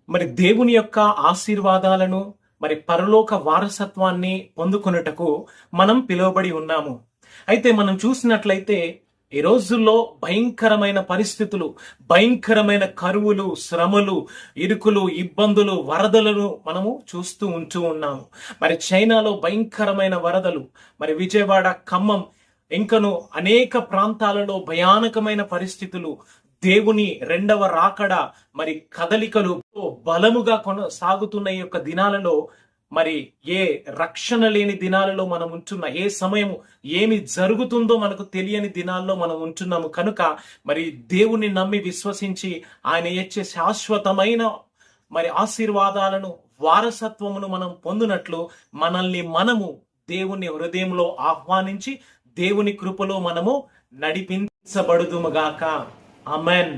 మరి దేవుని యొక్క ఆశీర్వాదాలను, మరి పరలోక వారసత్వాన్ని పొందుకొనుటకు మనం పిలువబడి ఉన్నాము. అయితే మనం చూసినట్లయితే ఈ రోజుల్లో భయంకరమైన పరిస్థితులు, భయంకరమైన కరువులు, శ్రమలు, ఇరుకులు, ఇబ్బందులు, వరదలను మనము ఉంటూ ఉన్నాము. మరి చైనాలో భయంకరమైన వరదలు, మరి విజయవాడ, ఖమ్మం, ఇంకను అనేక ప్రాంతాలలో భయానకమైన పరిస్థితులు, దేవుని రెండవ రాకడ మరి కదలికలు బలముగా కొనసాగుతున్న ఈ యొక్క దినాలలో, మరి ఏ రక్షణ లేని దినాలలో మనం ఉంటున్నా, ఏ సమయము ఏమి జరుగుతుందో మనకు తెలియని దినాల్లో మనం ఉంటున్నాము. కనుక మరి దేవుని నమ్మి విశ్వసించి ఆయన ఇచ్చే శాశ్వతమైన మరి ఆశీర్వాదాలను, వారసత్వమును మనం పొందినట్లు మనల్ని మనము దేవుని హృదయంలో ఆహ్వానించి దేవుని కృపలో మనము నడిపించబడుదుముగాక. ఆమేన్.